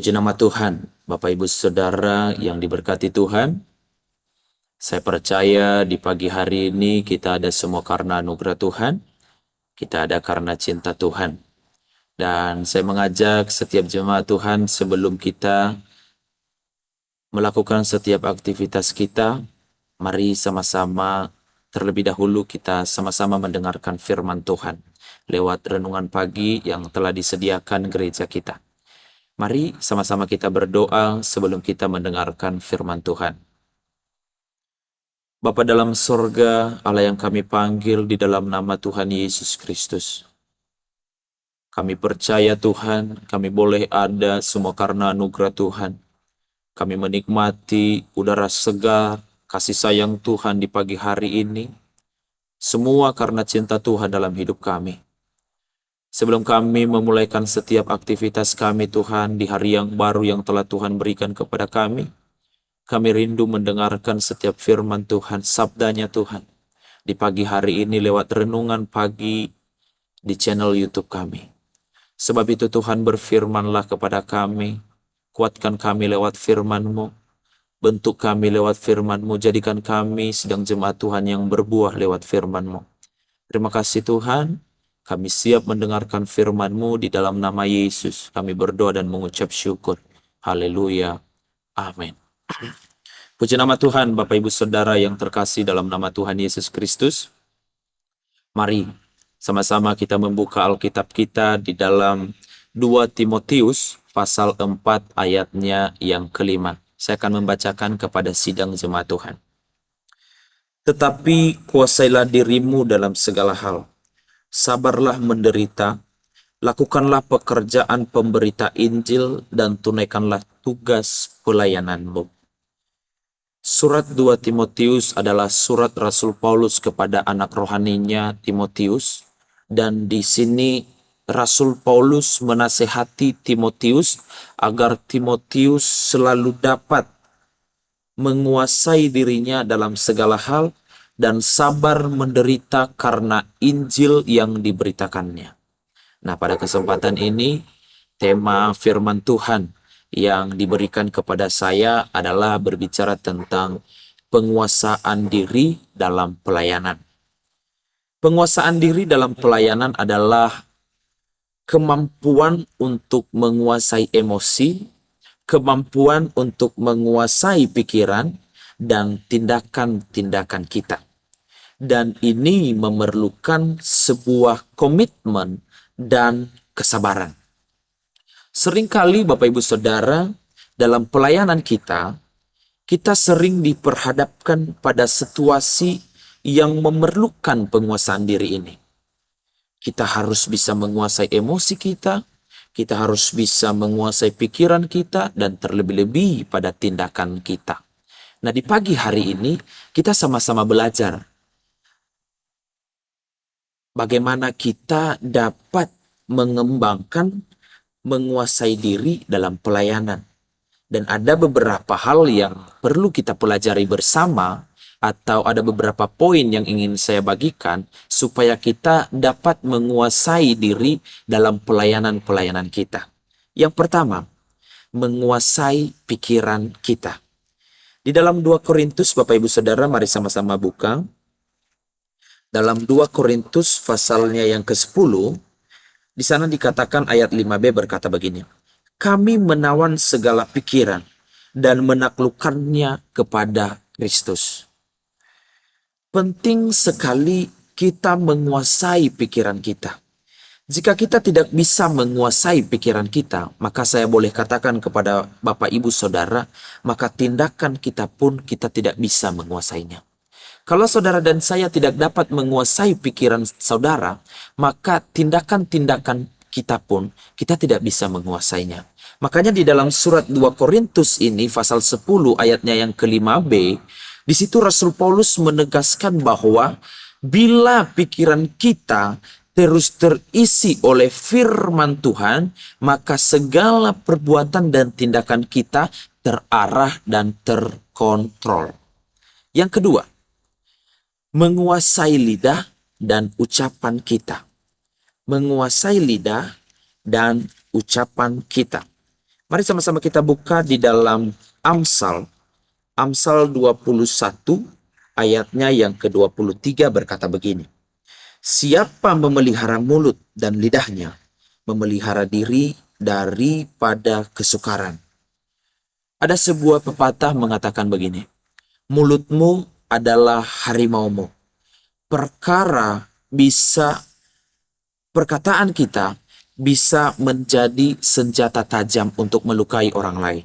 Puji nama Tuhan, Bapak Ibu Saudara yang diberkati Tuhan. Saya percaya di pagi hari ini kita ada semua karena anugerah Tuhan, kita ada karena cinta Tuhan. Dan saya mengajak setiap jemaat Tuhan sebelum kita melakukan setiap aktivitas kita, mari sama-sama terlebih dahulu kita sama-sama mendengarkan firman Tuhan lewat renungan pagi yang telah disediakan gereja kita. Mari sama-sama kita berdoa sebelum kita mendengarkan firman Tuhan. Bapa dalam sorga, Allah yang kami panggil di dalam nama Tuhan Yesus Kristus. Kami percaya Tuhan, kami boleh ada semua karena anugerah Tuhan. Kami menikmati udara segar, kasih sayang Tuhan di pagi hari ini. Semua karena cinta Tuhan dalam hidup kami. Sebelum kami memulaikan setiap aktivitas kami Tuhan di hari yang baru yang telah Tuhan berikan kepada kami rindu mendengarkan setiap firman Tuhan, sabdanya Tuhan. Di pagi hari ini lewat renungan pagi di channel YouTube kami. Sebab itu Tuhan berfirmanlah kepada kami, kuatkan kami lewat firman-Mu, bentuk kami lewat firman-Mu, jadikan kami sedang jemaat Tuhan yang berbuah lewat firman-Mu. Terima kasih Tuhan. Kami siap mendengarkan firman-Mu di dalam nama Yesus. Kami berdoa dan mengucap syukur. Haleluya. Amin. Puji nama Tuhan, Bapak Ibu Saudara yang terkasih dalam nama Tuhan Yesus Kristus. Mari sama-sama kita membuka Alkitab kita di dalam 2 Timotius pasal 4 ayatnya yang kelima. Saya akan membacakan kepada sidang jemaat Tuhan. Tetapi kuasailah dirimu dalam segala hal. Sabarlah menderita, lakukanlah pekerjaan pemberita Injil, dan tunaikanlah tugas pelayananmu. Surat 2 Timotius adalah surat Rasul Paulus kepada anak rohaninya Timotius, dan di sini Rasul Paulus menasehati Timotius agar Timotius selalu dapat menguasai dirinya dalam segala hal dan sabar menderita karena Injil yang diberitakannya. Nah, pada kesempatan ini, tema firman Tuhan yang diberikan kepada saya adalah berbicara tentang penguasaan diri dalam pelayanan. Penguasaan diri dalam pelayanan adalah kemampuan untuk menguasai emosi, kemampuan untuk menguasai pikiran, dan tindakan-tindakan kita. Dan ini memerlukan sebuah komitmen dan kesabaran. Seringkali Bapak Ibu Saudara, dalam pelayanan kita sering diperhadapkan pada situasi yang memerlukan penguasaan diri ini. Kita harus bisa menguasai emosi kita harus bisa menguasai pikiran kita, dan terlebih-lebih pada tindakan kita. Nah, di pagi hari ini kita sama-sama belajar bagaimana kita dapat mengembangkan, menguasai diri dalam pelayanan. Dan ada beberapa hal yang perlu kita pelajari bersama, atau ada beberapa poin yang ingin saya bagikan supaya kita dapat menguasai diri dalam pelayanan-pelayanan kita. Yang pertama, menguasai pikiran kita. Di dalam 2 Korintus, Bapak Ibu Saudara, mari sama-sama buka. Dalam 2 Korintus pasalnya yang ke-10, di sana dikatakan ayat 5b berkata begini, kami menawan segala pikiran dan menaklukkannya kepada Kristus. Penting sekali kita menguasai pikiran kita. Jika kita tidak bisa menguasai pikiran kita, maka saya boleh katakan kepada Bapak Ibu Saudara, maka tindakan kita pun kita tidak bisa menguasainya. Kalau saudara dan saya tidak dapat menguasai pikiran saudara, maka tindakan-tindakan kita pun kita tidak bisa menguasainya. Makanya di dalam surat 2 Korintus ini pasal 10 ayatnya yang ke-5b, di situ Rasul Paulus menegaskan bahwa bila pikiran kita terus terisi oleh firman Tuhan, maka segala perbuatan dan tindakan kita terarah dan terkontrol. Yang kedua, menguasai lidah dan ucapan kita. Menguasai lidah dan ucapan kita. Mari sama-sama kita buka di dalam Amsal. Amsal 21 ayatnya yang ke-23 berkata begini. Siapa memelihara mulut dan lidahnya, memelihara diri daripada kesukaran. Ada sebuah pepatah mengatakan begini, mulutmu adalah harimaumu. Perkataan kita bisa menjadi senjata tajam untuk melukai orang lain.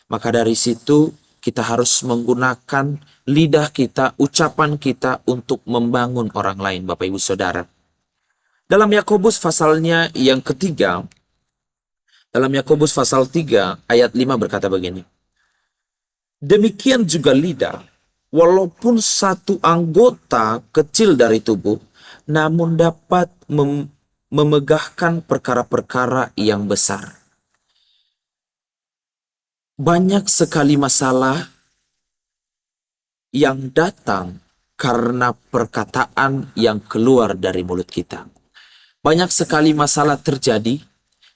Maka dari situ kita harus menggunakan lidah kita, ucapan kita untuk membangun orang lain, Bapak Ibu Saudara. Dalam Yakobus pasalnya yang ketiga, dalam Yakobus pasal 3 ayat 5 berkata begini. Demikian juga lidah, walaupun satu anggota kecil dari tubuh, namun dapat memegahkan perkara-perkara yang besar. Banyak sekali masalah yang datang karena perkataan yang keluar dari mulut kita. Banyak sekali masalah terjadi,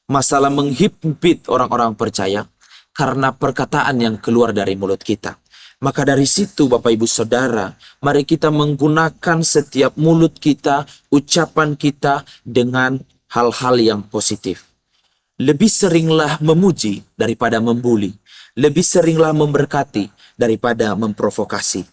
masalah menghimpit orang-orang percaya karena perkataan yang keluar dari mulut kita. Maka dari situ Bapak Ibu Saudara, mari kita menggunakan setiap mulut kita, ucapan kita dengan hal-hal yang positif. Lebih seringlah memuji daripada membuli. Lebih seringlah memberkati daripada memprovokasi.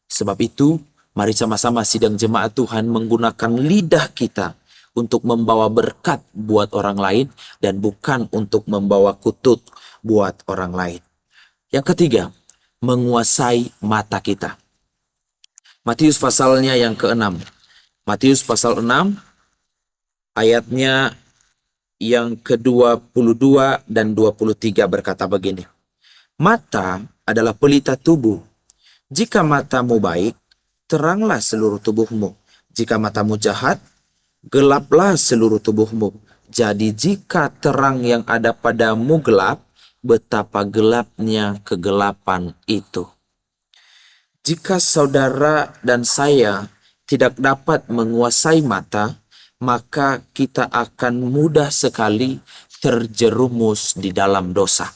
Sebab itu, mari sama-sama sidang jemaat Tuhan menggunakan lidah kita untuk membawa berkat buat orang lain dan bukan untuk membawa kutuk buat orang lain. Yang ketiga, menguasai mata kita. Matius pasalnya yang ke-6. Matius pasal 6 ayatnya yang ke-22 dan 23 berkata begini. Mata adalah pelita tubuh. Jika matamu baik, teranglah seluruh tubuhmu. Jika matamu jahat, gelaplah seluruh tubuhmu. Jadi jika terang yang ada padamu gelap, betapa gelapnya kegelapan itu. Jika saudara dan saya tidak dapat menguasai mata, maka kita akan mudah sekali terjerumus di dalam dosa.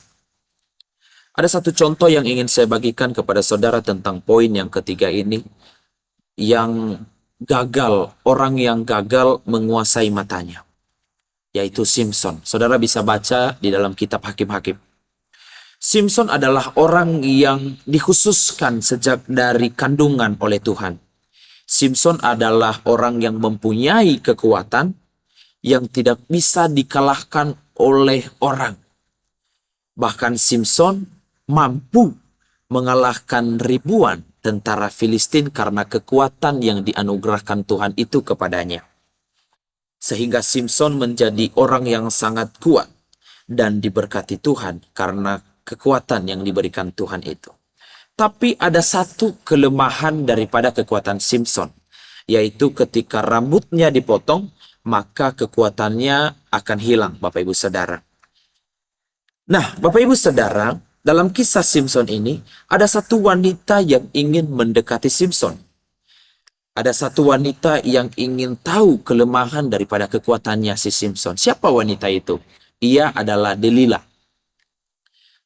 Ada satu contoh yang ingin saya bagikan kepada saudara tentang poin yang ketiga ini, yang gagal, orang yang gagal menguasai matanya, yaitu Simson. Saudara bisa baca di dalam kitab Hakim-Hakim. Simson adalah orang yang dikhususkan sejak dari kandungan oleh Tuhan. Simson adalah orang yang mempunyai kekuatan yang tidak bisa dikalahkan oleh orang. Bahkan Simson mampu mengalahkan ribuan tentara Filistin karena kekuatan yang dianugerahkan Tuhan itu kepadanya. Sehingga Simson menjadi orang yang sangat kuat dan diberkati Tuhan karena kekuatan yang diberikan Tuhan itu. Tapi ada satu kelemahan daripada kekuatan Simson, yaitu ketika rambutnya dipotong, maka kekuatannya akan hilang, Bapak Ibu Saudara. Nah, Bapak Ibu Saudara, dalam kisah Simson ini, ada satu wanita yang ingin mendekati Simson. Ada satu wanita yang ingin tahu kelemahan daripada kekuatannya si Simson. Siapa wanita itu? Ia adalah Delila.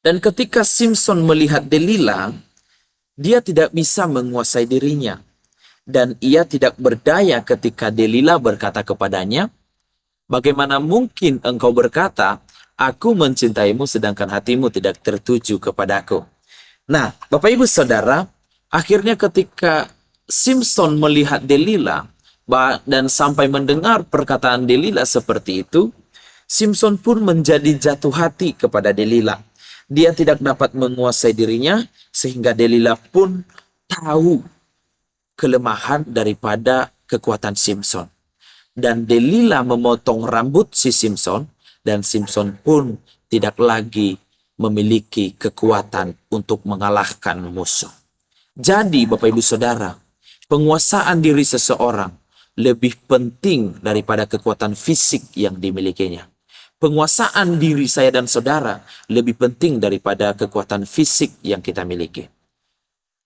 Dan ketika Simson melihat Delila, dia tidak bisa menguasai dirinya. Dan ia tidak berdaya ketika Delila berkata kepadanya, bagaimana mungkin engkau berkata, aku mencintaimu sedangkan hatimu tidak tertuju kepadaku. Nah, Bapak Ibu Saudara, akhirnya ketika Simson melihat Delila dan sampai mendengar perkataan Delila seperti itu, Simson pun menjadi jatuh hati kepada Delila. Dia tidak dapat menguasai dirinya, sehingga Delila pun tahu kelemahan daripada kekuatan Simson. Dan Delila memotong rambut si Simson, dan Simson pun tidak lagi memiliki kekuatan untuk mengalahkan musuh. Jadi Bapak Ibu Saudara, penguasaan diri seseorang lebih penting daripada kekuatan fisik yang dimilikinya. Penguasaan diri saya dan saudara lebih penting daripada kekuatan fisik yang kita miliki.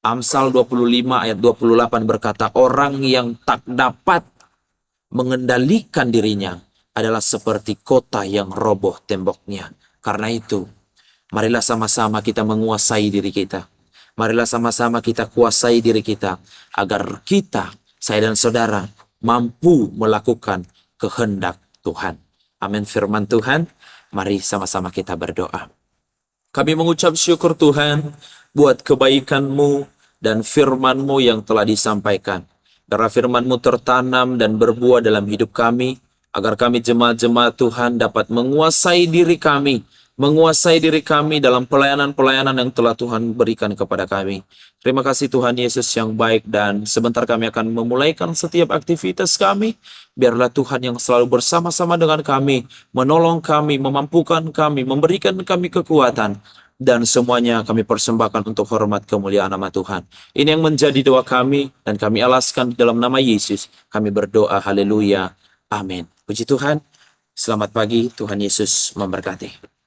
Amsal 25 ayat 28 berkata, orang yang tak dapat mengendalikan dirinya adalah seperti kota yang roboh temboknya. Karena itu, Marilah sama-sama kita menguasai diri kita. Marilah sama-sama kita kuasai diri kita, agar kita, saya dan saudara, mampu melakukan kehendak Tuhan. Amin firman Tuhan. Mari sama-sama kita berdoa. Kami mengucap syukur Tuhan buat kebaikan-Mu dan firman-Mu yang telah disampaikan. Karena firman-Mu tertanam dan berbuah dalam hidup kami, agar kami jemaat-jemaat Tuhan dapat menguasai diri kami dalam pelayanan-pelayanan yang telah Tuhan berikan kepada kami. Terima kasih Tuhan Yesus yang baik, dan sebentar kami akan memulaikan setiap aktivitas kami. Biarlah Tuhan yang selalu bersama-sama dengan kami, menolong kami, memampukan kami, memberikan kami kekuatan, dan semuanya kami persembahkan untuk hormat kemuliaan nama Tuhan. Ini yang menjadi doa kami, dan kami alaskan dalam nama Yesus. Kami berdoa, haleluya, amin. Puji Tuhan, selamat pagi, Tuhan Yesus memberkati.